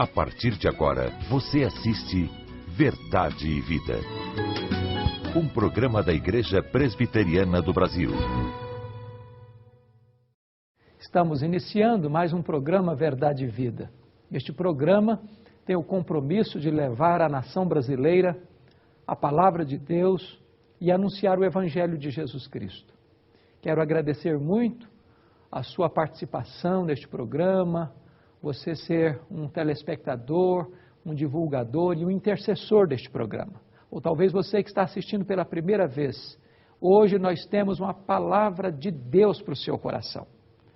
A partir de agora, você assiste Verdade e Vida. Um programa da Igreja Presbiteriana do Brasil. Estamos iniciando mais um programa Verdade e Vida. Este programa tem o compromisso de levar à nação brasileira a palavra de Deus e anunciar o Evangelho de Jesus Cristo. Quero agradecer muito a sua participação neste programa, você ser um telespectador, um divulgador e um intercessor deste programa. Ou talvez você que está assistindo pela primeira vez. Hoje nós temos uma palavra de Deus para o seu coração.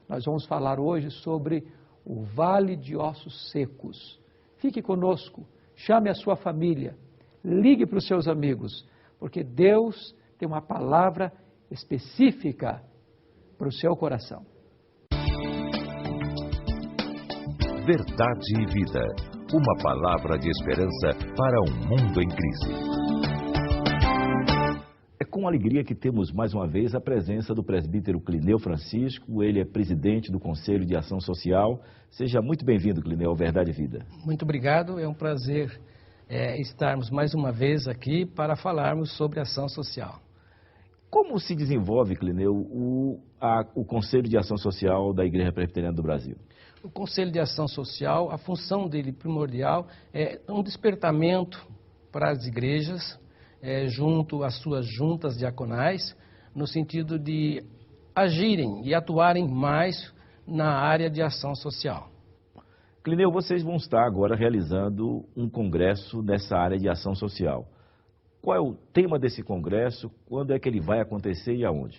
Nós vamos falar hoje sobre o Vale de Ossos Secos. Fique conosco, chame a sua família, ligue para os seus amigos, porque Deus tem uma palavra específica para o seu coração. Verdade e Vida. Uma palavra de esperança para um mundo em crise. É com alegria que temos mais uma vez a presença do presbítero Clineu Francisco. Ele é presidente do Conselho de Ação Social. Seja muito bem-vindo, Clineu, ao Verdade e Vida. Muito obrigado, é um prazer estarmos mais uma vez aqui para falarmos sobre ação social. Como se desenvolve, Clineu, o Conselho de Ação Social da Igreja Presbiteriana do Brasil? O Conselho de Ação Social, a função dele primordial é um despertamento para as igrejas, junto às suas juntas diaconais, no sentido de agirem e atuarem mais na área de ação social. Clineu, vocês vão estar agora realizando um congresso nessa área de ação social. Qual é o tema desse congresso? Quando é que ele vai acontecer e aonde?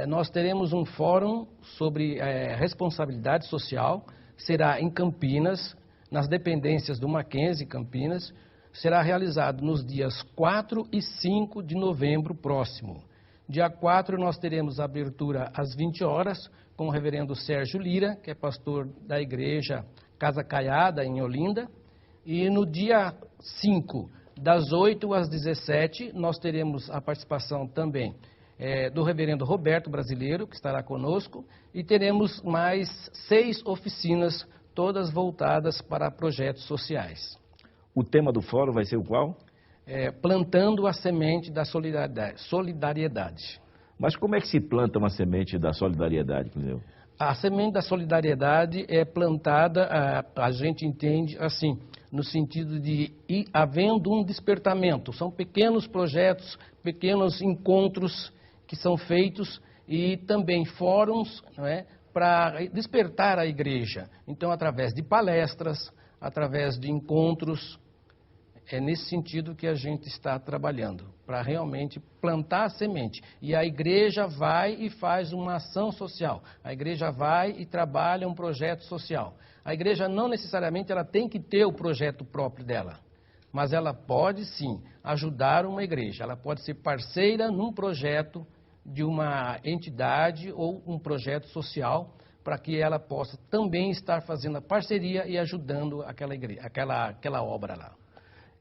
Nós teremos um fórum sobre responsabilidade social, será em Campinas, nas dependências do Mackenzie Campinas, será realizado nos dias 4 e 5 de novembro próximo. Dia 4 nós teremos abertura às 20 horas com o reverendo Sérgio Lira, que é pastor da igreja Casa Caiada, em Olinda, e no dia 5, das 8 às 17, nós teremos a participação também do reverendo Roberto Brasileiro, que estará conosco, e teremos mais 6 oficinas, todas voltadas para projetos sociais. O tema do fórum vai ser o qual? Plantando a semente da solidariedade. Mas como é que se planta uma semente da solidariedade, Clineu? A semente da solidariedade é plantada, a gente entende assim, no sentido de ir havendo um despertamento. São pequenos projetos, pequenos encontros que são feitos e também fóruns, não é, para despertar a igreja. Então, através de palestras, através de encontros, é nesse sentido que a gente está trabalhando, para realmente plantar a semente. E a igreja vai e faz uma ação social. A igreja vai e trabalha um projeto social. A igreja não necessariamente ela tem que ter o projeto próprio dela, mas ela pode sim ajudar uma igreja. Ela pode ser parceira num projeto de uma entidade ou um projeto social, para que ela possa também estar fazendo a parceria e ajudando aquela igreja, aquela obra lá.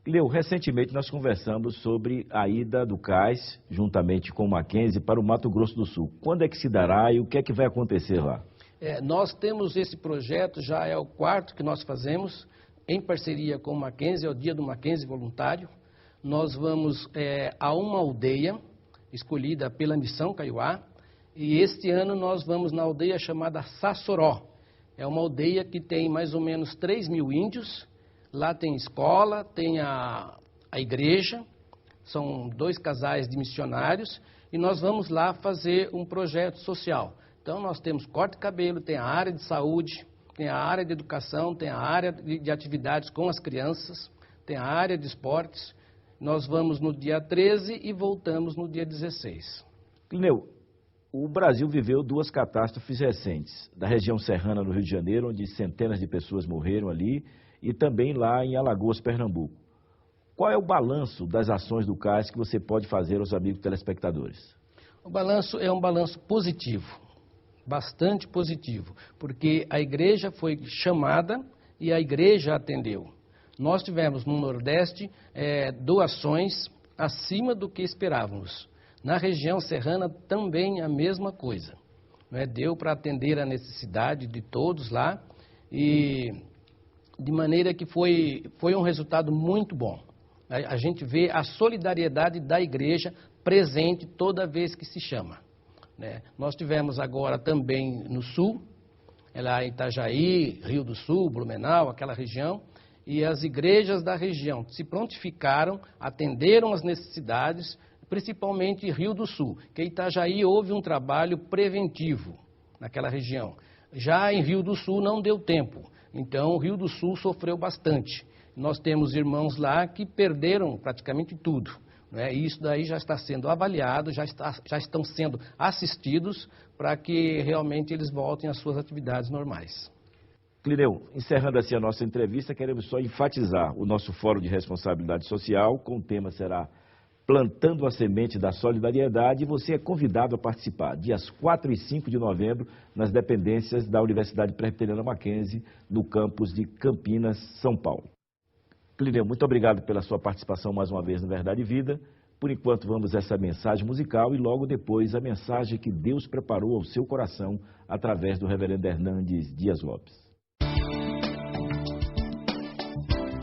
Clineu, recentemente nós conversamos sobre a ida do CAIS, juntamente com o Mackenzie, para o Mato Grosso do Sul. Quando é que se dará e o que é que vai acontecer lá? Nós temos esse projeto, já é o 4º que nós fazemos, em parceria com o Mackenzie, é o Dia do Mackenzie Voluntário. Nós vamos a uma aldeia escolhida pela Missão Kaiowá, e este ano nós vamos na aldeia chamada Sassoró. É uma aldeia que tem mais ou menos 3.000 índios. Lá tem escola, tem a igreja, são 2 casais de missionários, e nós vamos lá fazer um projeto social. Então nós temos corte de cabelo, tem a área de saúde, tem a área de educação, tem a área de atividades com as crianças, tem a área de esportes. Nós vamos no dia 13 e voltamos no dia 16. Clineu, o Brasil viveu 2 catástrofes recentes, da região serrana no Rio de Janeiro, onde centenas de pessoas morreram ali, e também lá em Alagoas, Pernambuco. Qual é o balanço das ações do CAIS que você pode fazer aos amigos telespectadores? O balanço é um balanço positivo, bastante positivo, porque a igreja foi chamada e a igreja atendeu. Nós tivemos no Nordeste doações acima do que esperávamos. Na região serrana também a mesma coisa. Deu para atender a necessidade de todos lá e de maneira que foi um resultado muito bom. A gente vê a solidariedade da igreja presente toda vez que se chama, né? Nós tivemos agora também no sul, lá em Itajaí, Rio do Sul, Blumenau, aquela região, e as igrejas da região se prontificaram, atenderam as necessidades, principalmente Rio do Sul, que em Itajaí houve um trabalho preventivo naquela região. Já em Rio do Sul não deu tempo, então o Rio do Sul sofreu bastante. Nós temos irmãos lá que perderam praticamente tudo, né? E isso daí já está sendo avaliado, já estão sendo assistidos para que realmente eles voltem às suas atividades normais. Clineu, encerrando assim a nossa entrevista, queremos só enfatizar o nosso Fórum de Responsabilidade Social, com o tema será Plantando a Semente da Solidariedade, e você é convidado a participar, dias 4 e 5 de novembro, nas dependências da Universidade Presbiteriana Mackenzie, no campus de Campinas, São Paulo. Clineu, muito obrigado pela sua participação mais uma vez no Verdade e Vida. Por enquanto, vamos a essa mensagem musical e logo depois a mensagem que Deus preparou ao seu coração através do reverendo Hernandes Dias Lopes.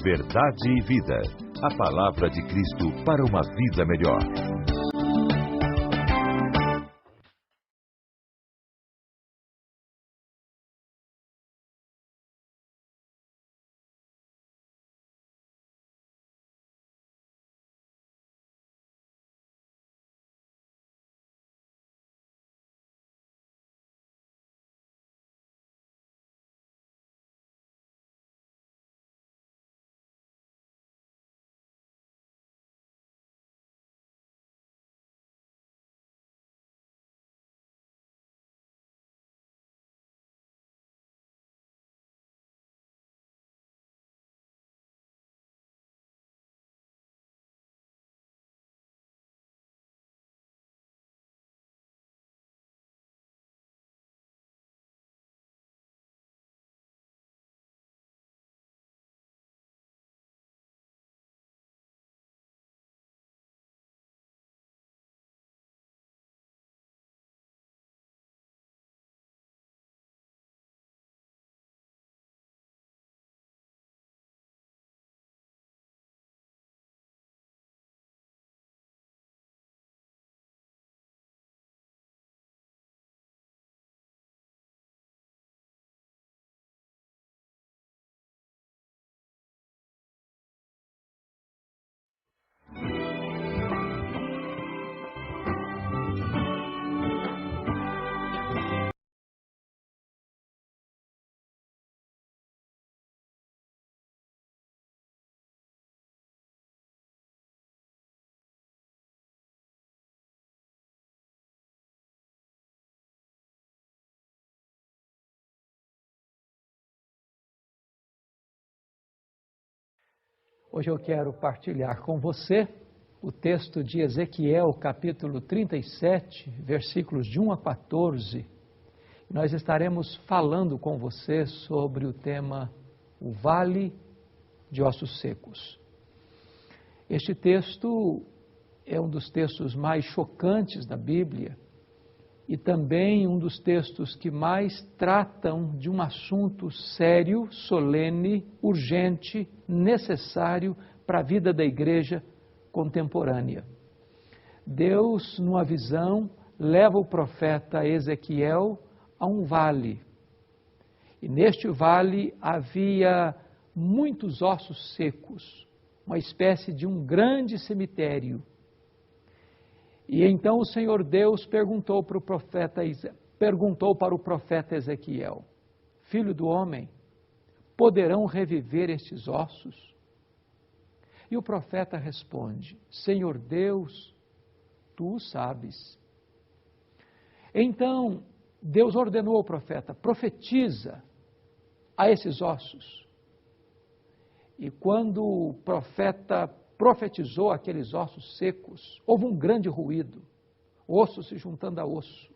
Verdade e Vida. A palavra de Cristo para uma vida melhor. Hoje eu quero partilhar com você o texto de Ezequiel, capítulo 37, versículos de 1 a 14. Nós estaremos falando com você sobre o tema O Vale de Ossos Secos. Este texto é um dos textos mais chocantes da Bíblia e também um dos textos que mais tratam de um assunto sério, solene, urgente, necessário para a vida da igreja contemporânea. Deus, numa visão, leva o profeta Ezequiel a um vale. E neste vale havia muitos ossos secos, uma espécie de um grande cemitério. E então o Senhor Deus perguntou para o profeta Ezequiel: Filho do homem, poderão reviver estes ossos? E o profeta responde: Senhor Deus, tu o sabes. Então Deus ordenou ao profeta: profetiza a esses ossos. E quando o profeta profetizou aqueles ossos secos, houve um grande ruído, osso se juntando a osso.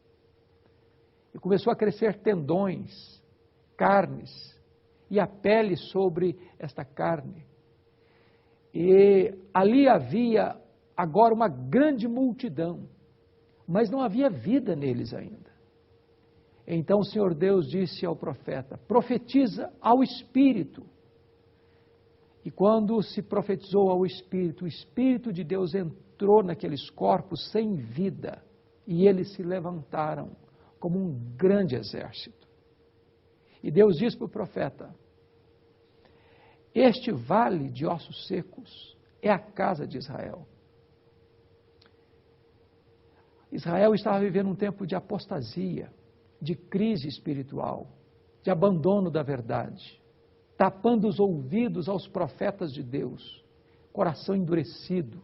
E começou a crescer tendões, carnes, e a pele sobre esta carne. E ali havia agora uma grande multidão, mas não havia vida neles ainda. Então o Senhor Deus disse ao profeta: profetiza ao Espírito E quando se profetizou ao Espírito, o Espírito de Deus entrou naqueles corpos sem vida e eles se levantaram como um grande exército. E Deus diz para o profeta: este vale de ossos secos é a casa de Israel. Israel estava vivendo um tempo de apostasia, de crise espiritual, de abandono da verdade, tapando os ouvidos aos profetas de Deus, coração endurecido.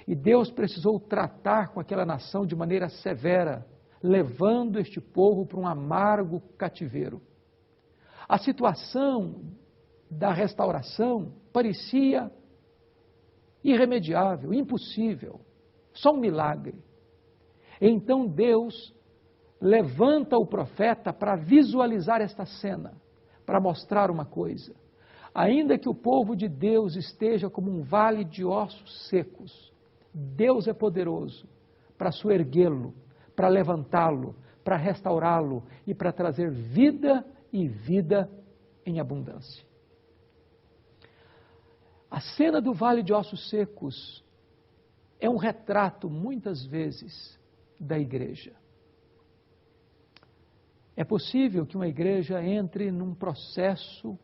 E Deus precisou tratar com aquela nação de maneira severa, levando este povo para um amargo cativeiro. A situação da restauração parecia irremediável, impossível, só um milagre. Então Deus levanta o profeta para visualizar esta cena, para mostrar uma coisa: ainda que o povo de Deus esteja como um vale de ossos secos, Deus é poderoso para soerguê-lo, para levantá-lo, para restaurá-lo e para trazer vida e vida em abundância. A cena do vale de ossos secos é um retrato, muitas vezes, da igreja. É possível que uma igreja entre num processo,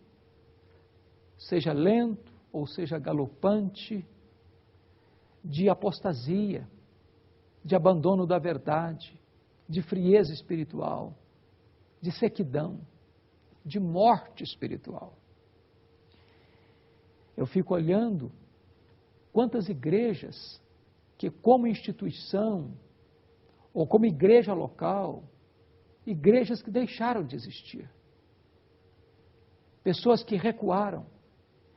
seja lento ou seja galopante, de apostasia, de abandono da verdade, de frieza espiritual, de sequidão, de morte espiritual. Eu fico olhando quantas igrejas que, como instituição ou como igreja local, igrejas que deixaram de existir. Pessoas que recuaram,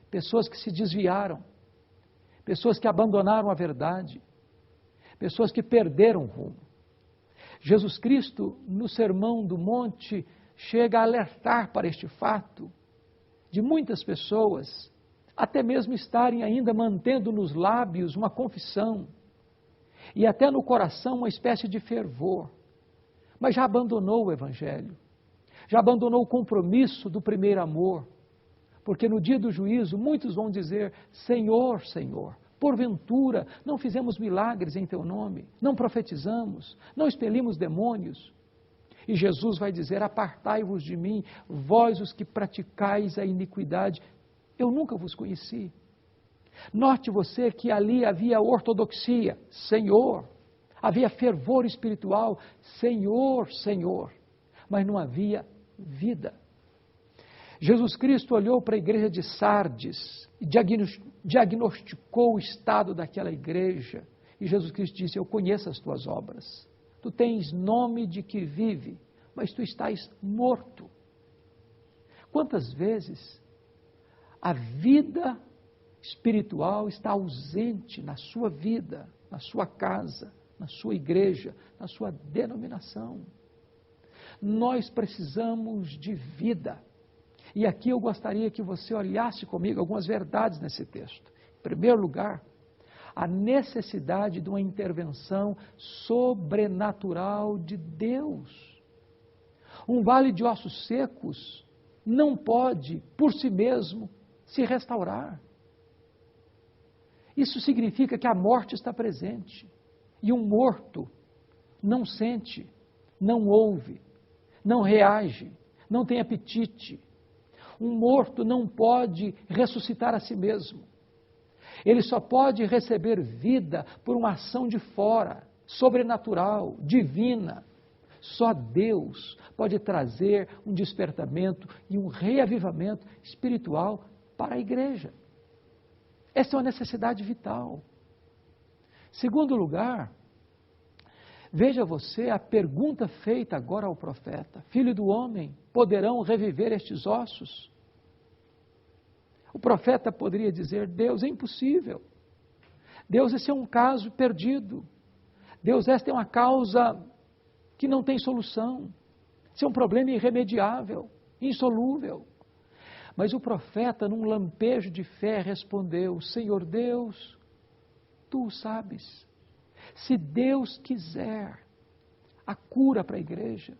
pessoas que se desviaram, pessoas que abandonaram a verdade, pessoas que perderam o rumo. Jesus Cristo, no Sermão do Monte, chega a alertar para este fato de muitas pessoas, até mesmo estarem ainda mantendo nos lábios uma confissão e até no coração uma espécie de fervor, mas já abandonou o Evangelho, já abandonou o compromisso do primeiro amor, porque no dia do juízo muitos vão dizer: Senhor, Senhor, porventura não fizemos milagres em Teu nome, não profetizamos, não expelimos demônios? E Jesus vai dizer: apartai-vos de mim, vós os que praticais a iniquidade, eu nunca vos conheci. Note você que ali havia ortodoxia, Senhor, havia fervor espiritual, Senhor, Senhor, mas não havia vida. Jesus Cristo olhou para a igreja de Sardes e diagnosticou o estado daquela igreja. E Jesus Cristo disse: eu conheço as tuas obras. Tu tens nome de que vive, mas tu estás morto. Quantas vezes a vida espiritual está ausente na sua vida, na sua casa, na sua igreja, na sua denominação? Nós precisamos de vida. E aqui eu gostaria que você olhasse comigo algumas verdades nesse texto. Em primeiro lugar, a necessidade de uma intervenção sobrenatural de Deus. Um vale de ossos secos não pode, por si mesmo, se restaurar. Isso significa que a morte está presente. E um morto não sente, não ouve, não reage, não tem apetite. Um morto não pode ressuscitar a si mesmo. Ele só pode receber vida por uma ação de fora, sobrenatural, divina. Só Deus pode trazer um despertamento e um reavivamento espiritual para a igreja. Essa é uma necessidade vital. Segundo lugar, veja você a pergunta feita agora ao profeta: Filho do homem, poderão reviver estes ossos? O profeta poderia dizer: Deus, é impossível. Deus, esse é um caso perdido. Deus, esta é uma causa que não tem solução. Esse é um problema irremediável, insolúvel. Mas o profeta, num lampejo de fé, respondeu: Senhor Deus, Tu o sabes. Se Deus quiser a cura para a igreja,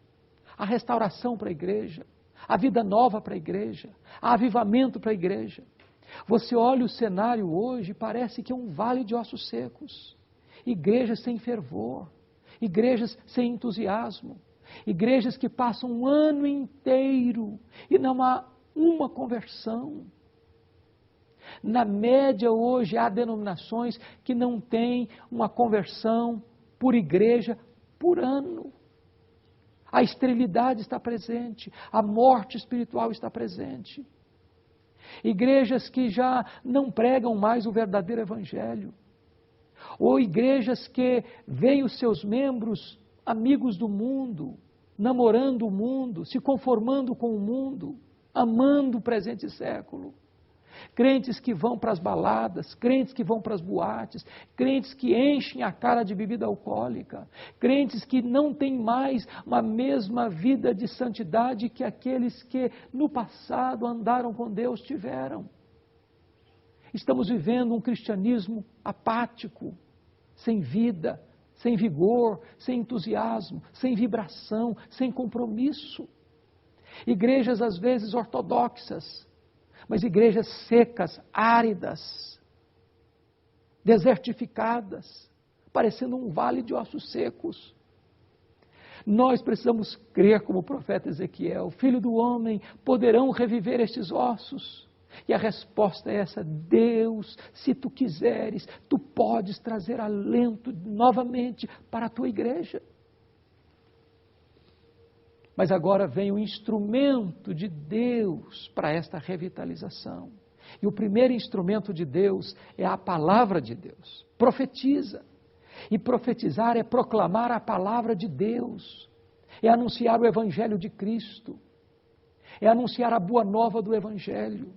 a restauração para a igreja, a vida nova para a igreja, a avivamento para a igreja, Você olha o cenário hoje, parece que é um vale de ossos secos. Igrejas sem fervor, igrejas sem entusiasmo, igrejas que passam um ano inteiro e não há uma conversão. Na média hoje há denominações que não têm uma conversão por igreja por ano. A esterilidade está presente, a morte espiritual está presente. Igrejas que já não pregam mais o verdadeiro evangelho. Ou igrejas que veem os seus membros amigos do mundo, namorando o mundo, se conformando com o mundo, amando o presente século. Crentes que vão para as baladas, crentes que vão para as boates, crentes que enchem a cara de bebida alcoólica, crentes que não têm mais uma mesma vida de santidade que aqueles que no passado andaram com Deus tiveram. Estamos vivendo um cristianismo apático, sem vida, sem vigor, sem entusiasmo, sem vibração, sem compromisso. Igrejas às vezes ortodoxas, mas igrejas secas, áridas, desertificadas, parecendo um vale de ossos secos. Nós precisamos crer como o profeta Ezequiel: Filho do homem, poderão reviver estes ossos? E a resposta é essa: Deus, se tu quiseres, tu podes trazer alento novamente para a tua igreja. Mas agora vem o instrumento de Deus para esta revitalização. E o primeiro instrumento de Deus é a palavra de Deus. Profetiza. E profetizar é proclamar a palavra de Deus. É anunciar o evangelho de Cristo. É anunciar a boa nova do evangelho.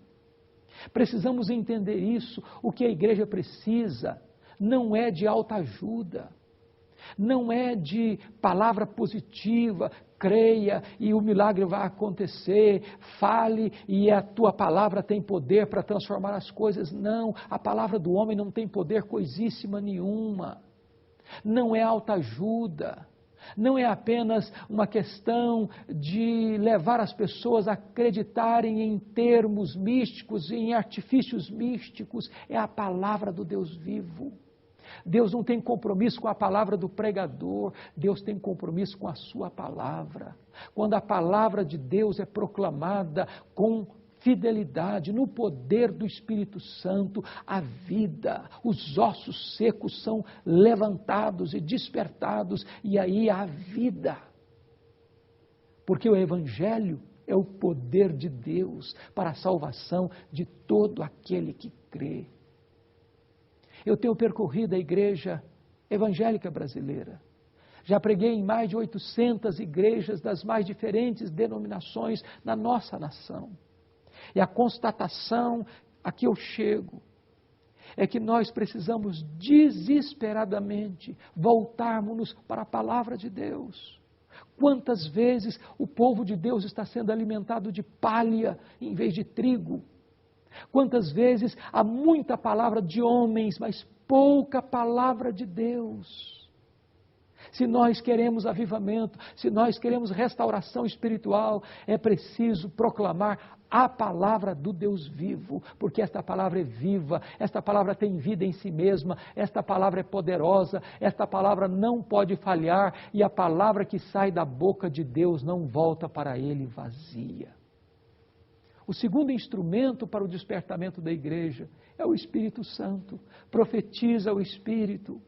Precisamos entender isso. O que a igreja precisa não é de autoajuda. Não é de palavra positiva, creia e o milagre vai acontecer, fale e a tua palavra tem poder para transformar as coisas. Não, a palavra do homem não tem poder coisíssima nenhuma. Não é autoajuda, não é apenas uma questão de levar as pessoas a acreditarem em termos místicos, em artifícios místicos. É a palavra do Deus vivo. Deus não tem compromisso com a palavra do pregador, Deus tem compromisso com a sua palavra. Quando a palavra de Deus é proclamada com fidelidade, no poder do Espírito Santo, a vida, os ossos secos são levantados e despertados, e aí há vida. Porque o Evangelho é o poder de Deus para a salvação de todo aquele que crê. Eu tenho percorrido a igreja evangélica brasileira. Já preguei em mais de 800 igrejas das mais diferentes denominações na nossa nação. E a constatação a que eu chego é que nós precisamos desesperadamente voltarmos para a palavra de Deus. Quantas vezes o povo de Deus está sendo alimentado de palha em vez de trigo? Quantas vezes há muita palavra de homens, mas pouca palavra de Deus? Se nós queremos avivamento, se nós queremos restauração espiritual, é preciso proclamar a palavra do Deus vivo, porque esta palavra é viva, esta palavra tem vida em si mesma, esta palavra é poderosa, esta palavra não pode falhar, e a palavra que sai da boca de Deus não volta para ele vazia. O segundo instrumento para o despertamento da igreja é o Espírito Santo. Profetiza o Espírito.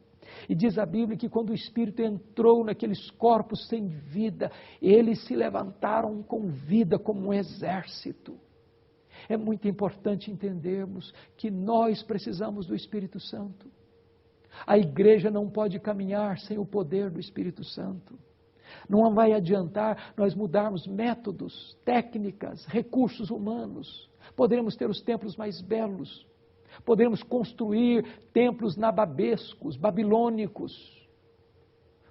E diz a Bíblia que quando o Espírito entrou naqueles corpos sem vida, eles se levantaram com vida como um exército. É muito importante entendermos que nós precisamos do Espírito Santo. A igreja não pode caminhar sem o poder do Espírito Santo. Não vai adiantar nós mudarmos métodos, técnicas, recursos humanos. Poderemos ter os templos mais belos. Poderemos construir templos nababescos, babilônicos.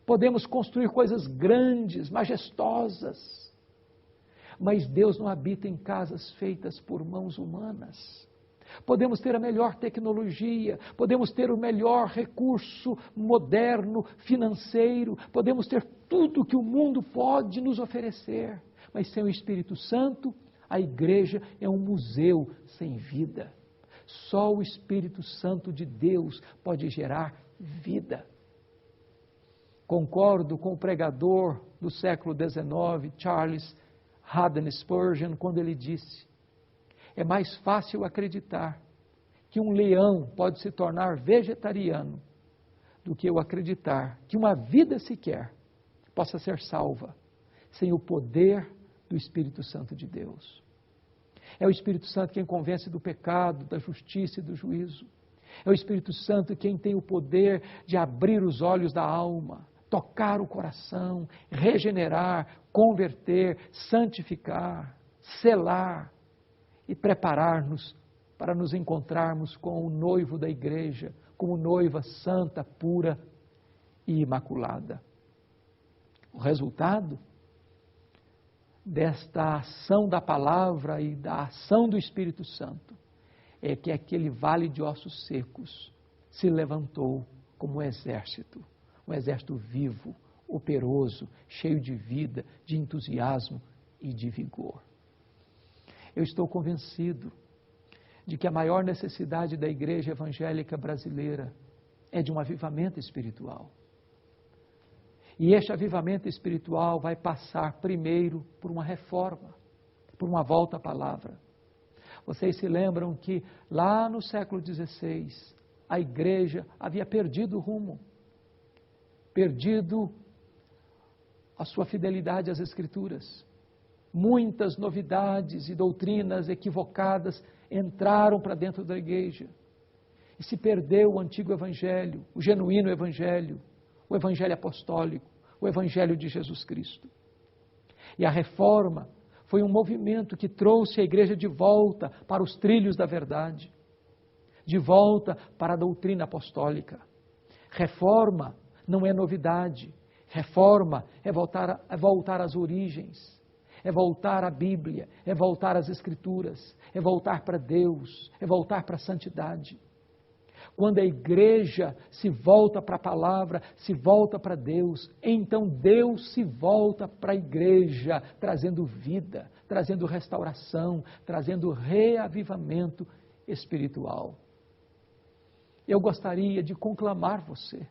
Podemos construir coisas grandes, majestosas. Mas Deus não habita em casas feitas por mãos humanas. Podemos ter a melhor tecnologia, podemos ter o melhor recurso moderno, financeiro, podemos ter tudo que o mundo pode nos oferecer, mas sem o Espírito Santo, a igreja é um museu sem vida. Só o Espírito Santo de Deus pode gerar vida. Concordo com o pregador do século XIX, Charles Haddon Spurgeon, quando ele disse: é mais fácil acreditar que um leão pode se tornar vegetariano do que eu acreditar que uma vida sequer possa ser salva sem o poder do Espírito Santo de Deus. É o Espírito Santo quem convence do pecado, da justiça e do juízo. É o Espírito Santo quem tem o poder de abrir os olhos da alma, tocar o coração, regenerar, converter, santificar, selar e preparar-nos para nos encontrarmos com o noivo da igreja, como noiva santa, pura e imaculada. O resultado desta ação da palavra e da ação do Espírito Santo é que aquele vale de ossos secos se levantou como um exército vivo, operoso, cheio de vida, de entusiasmo e de vigor. Eu estou convencido de que a maior necessidade da igreja evangélica brasileira é de um avivamento espiritual. E este avivamento espiritual vai passar primeiro por uma reforma, por uma volta à palavra. Vocês se lembram que lá no século XVI, a igreja havia perdido o rumo, perdido a sua fidelidade às Escrituras. Muitas novidades e doutrinas equivocadas entraram para dentro da igreja. E se perdeu o antigo evangelho, o genuíno evangelho, o evangelho apostólico, o evangelho de Jesus Cristo. E a reforma foi um movimento que trouxe a igreja de volta para os trilhos da verdade, de volta para a doutrina apostólica. Reforma não é novidade, reforma é voltar às origens, é voltar à Bíblia, é voltar às Escrituras, é voltar para Deus, é voltar para a santidade. Quando a igreja se volta para a palavra, se volta para Deus, então Deus se volta para a igreja, trazendo vida, trazendo restauração, trazendo reavivamento espiritual. Eu gostaria de conclamar você,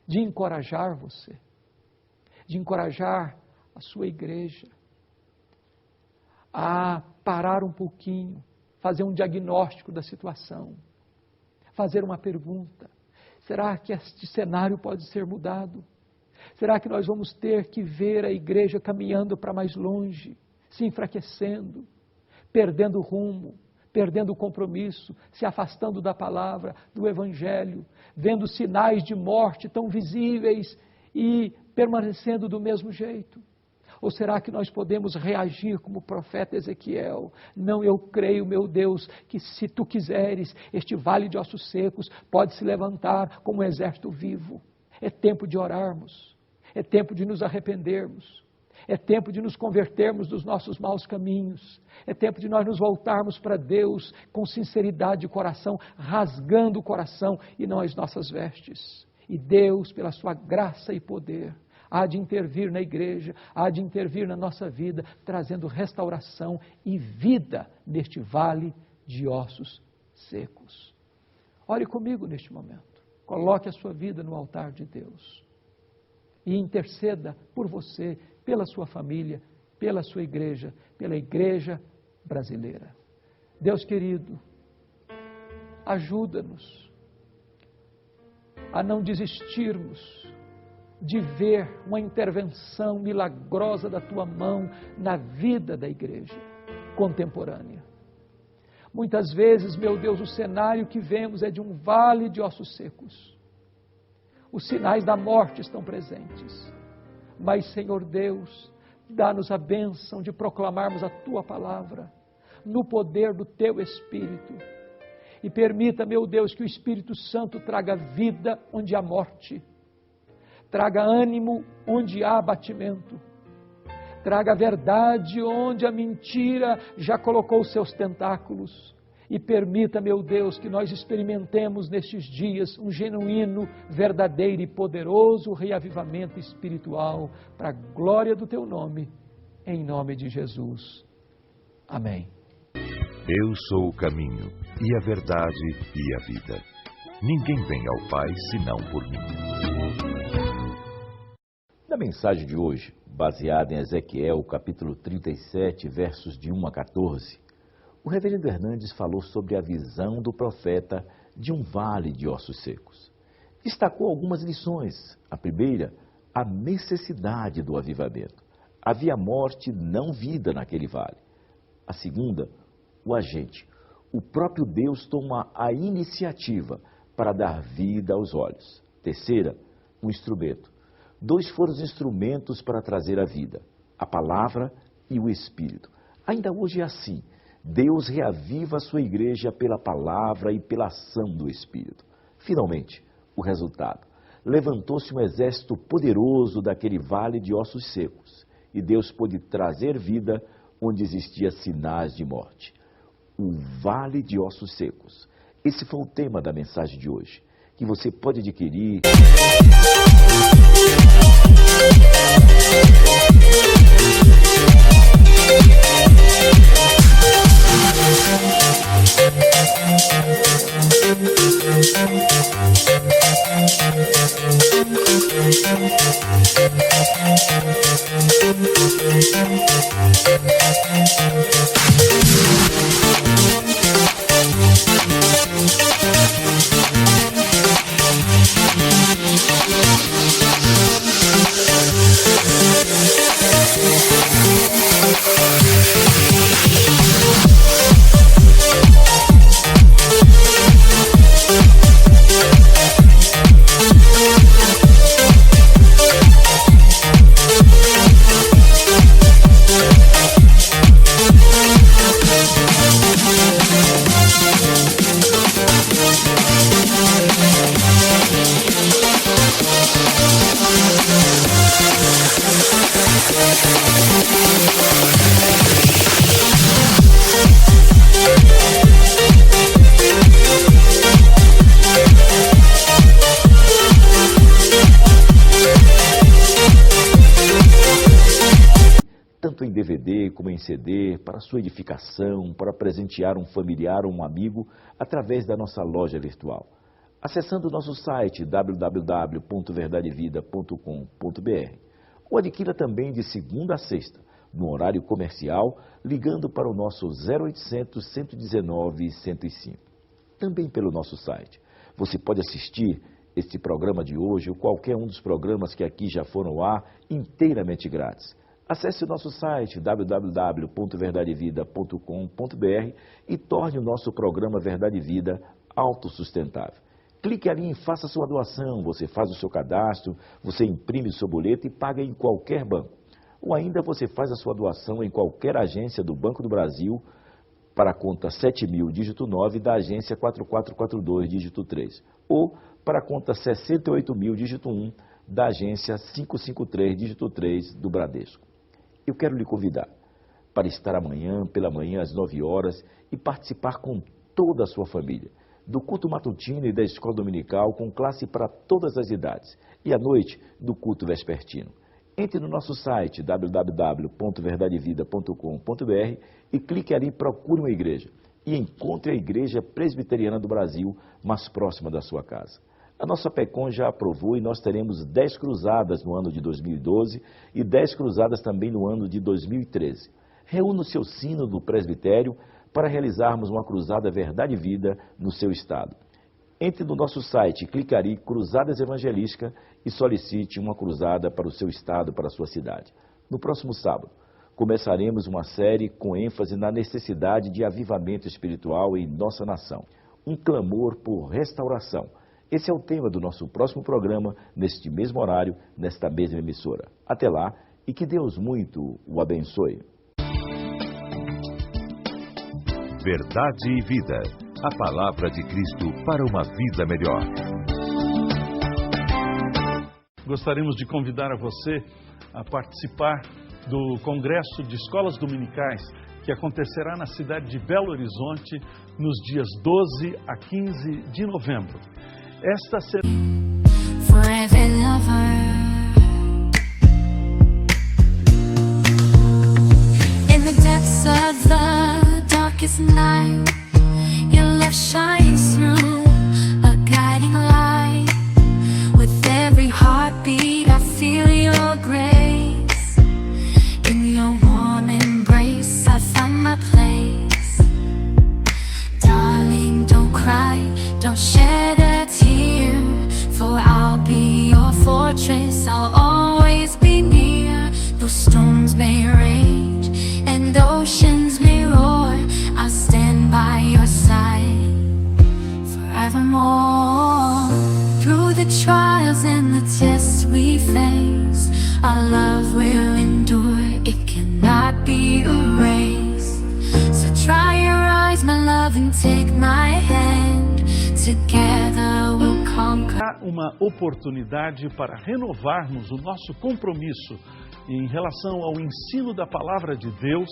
de encorajar você, de encorajar a sua igreja a parar um pouquinho, fazer um diagnóstico da situação, fazer uma pergunta: será que este cenário pode ser mudado? Será que nós vamos ter que ver a igreja caminhando para mais longe, se enfraquecendo, perdendo o rumo, perdendo o compromisso, se afastando da palavra, do evangelho, vendo sinais de morte tão visíveis e permanecendo do mesmo jeito? Ou será que nós podemos reagir como o profeta Ezequiel? Não, eu creio, meu Deus, que se tu quiseres, este vale de ossos secos pode se levantar como um exército vivo. É tempo de orarmos, é tempo de nos arrependermos, é tempo de nos convertermos dos nossos maus caminhos, é tempo de nós nos voltarmos para Deus com sinceridade de coração, rasgando o coração e não as nossas vestes. E Deus, pela sua graça e poder, há de intervir na igreja, há de intervir na nossa vida, trazendo restauração e vida neste vale de ossos secos. Ore comigo neste momento, coloque a sua vida no altar de Deus e interceda por você, pela sua família, pela sua igreja, pela igreja brasileira. Deus querido, ajuda-nos a não desistirmos de ver uma intervenção milagrosa da tua mão na vida da igreja contemporânea. Muitas vezes, meu Deus, o cenário que vemos é de um vale de ossos secos. Os sinais da morte estão presentes. Mas, Senhor Deus, dá-nos a bênção de proclamarmos a tua palavra no poder do teu Espírito. E permita, meu Deus, que o Espírito Santo traga vida onde há morte, traga ânimo onde há abatimento, traga verdade onde a mentira já colocou seus tentáculos, e permita, meu Deus, que nós experimentemos nestes dias um genuíno, verdadeiro e poderoso reavivamento espiritual para a glória do teu nome, em nome de Jesus. Amém. Eu sou o caminho, e a verdade, e a vida. Ninguém vem ao Pai senão por mim. Na mensagem de hoje, baseada em Ezequiel, capítulo 37, versos de 1 a 14, o reverendo Hernandes falou sobre a visão do profeta de um vale de ossos secos. Destacou algumas lições. A primeira, a necessidade do avivamento. Havia morte, não vida naquele vale. A segunda, o agente. O próprio Deus toma a iniciativa para dar vida aos olhos. Terceira, o instrumento. 2 foram os instrumentos para trazer a vida, a palavra e o Espírito. Ainda hoje é assim. Deus reaviva a sua igreja pela palavra e pela ação do Espírito. Finalmente, o resultado. Levantou-se um exército poderoso daquele vale de ossos secos, e Deus pôde trazer vida onde existia sinais de morte. O vale de ossos secos. Esse foi o tema da mensagem de hoje, que você pode adquirir. Tanto em DVD como em CD, para sua edificação, para presentear um familiar ou um amigo, através da nossa loja virtual. Acessando o nosso site www.verdadevida.com.br. Ou adquira também de segunda a sexta, no horário comercial, ligando para o nosso 0800 119 105. Também pelo nosso site. Você pode assistir este programa de hoje ou qualquer um dos programas que aqui já foram ao ar inteiramente grátis. Acesse o nosso site www.verdadevida.com.br e torne o nosso programa Verdade e Vida autossustentável. Clique ali em Faça Sua Doação, você faz o seu cadastro, você imprime o seu boleto e paga em qualquer banco. Ou ainda você faz a sua doação em qualquer agência do Banco do Brasil para a conta 7000, dígito 9, da agência 4442, dígito 3. Ou para a conta 68.000, dígito 1, da agência 553, dígito 3, do Bradesco. Eu quero lhe convidar para estar amanhã, pela manhã, às 9 horas, e participar com toda a sua família, do culto matutino e da escola dominical, com classe para todas as idades, e à noite, do culto vespertino. Entre no nosso site, www.verdadevida.com.br, e clique ali em Procure uma Igreja, e encontre a Igreja Presbiteriana do Brasil mais próxima da sua casa. A nossa PECOM já aprovou e nós teremos 10 cruzadas no ano de 2012 e 10 cruzadas também no ano de 2013. Reúna o seu sino do presbitério para realizarmos uma cruzada Verdade e Vida no seu estado. Entre no nosso site, clique ali Cruzadas Evangelísticas e solicite uma cruzada para o seu estado, para a sua cidade. No próximo sábado, começaremos uma série com ênfase na necessidade de avivamento espiritual em nossa nação. Um clamor por restauração. Esse é o tema do nosso próximo programa, neste mesmo horário, nesta mesma emissora. Até lá, e que Deus muito o abençoe. Verdade e Vida. A palavra de Cristo para uma vida melhor. Gostaríamos de convidar a você a participar do Congresso de Escolas Dominicais, que acontecerá na cidade de Belo Horizonte, nos dias 12 a 15 de novembro. Esta será... In the depths of the dark darkest night, your love shines through, a guiding light. With every heartbeat I feel your grace. In your warm embrace I find my place. Darling, don't cry, don't shed a tear, for I'll be your fortress, I'll always be near. Though storms may rage and oceans may roar, I'll stand by your side forevermore. Through the trials and the tests we face, our love will endure, it cannot be erased. So dry your eyes, my love, and take my hand. Together we'll conquer. Há uma oportunidade para renovarmos o nosso compromisso em relação ao ensino da Palavra de Deus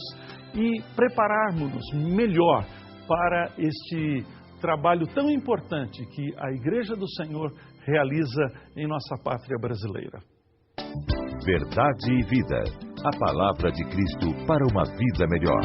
e prepararmos-nos melhor para este trabalho tão importante que a Igreja do Senhor realiza em nossa pátria brasileira. Verdade e vida. A palavra de Cristo para uma vida melhor.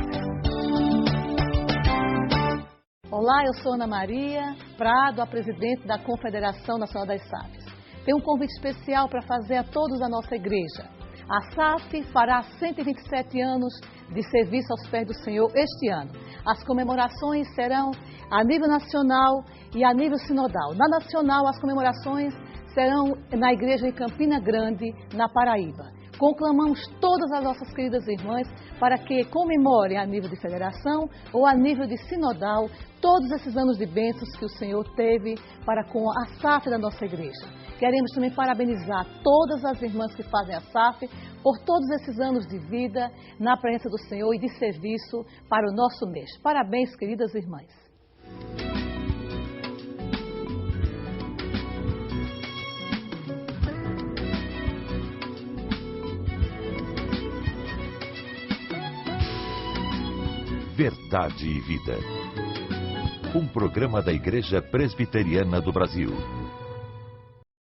Olá, eu sou Ana Maria Prado, a presidente da Confederação Nacional das SAFs. Tenho um convite especial para fazer a todos da nossa igreja. A SAF fará 127 anos de serviço aos pés do Senhor este ano. As comemorações serão a nível nacional e a nível sinodal. Na nacional, as comemorações serão na igreja de Campina Grande, na Paraíba. Conclamamos todas as nossas queridas irmãs para que comemorem a nível de federação ou a nível de sinodal todos esses anos de bênçãos que o Senhor teve para com a SAF da nossa igreja. Queremos também parabenizar todas as irmãs que fazem a SAF por todos esses anos de vida na presença do Senhor e de serviço para o nosso mês. Parabéns, queridas irmãs. Verdade e vida. Um programa da Igreja Presbiteriana do Brasil.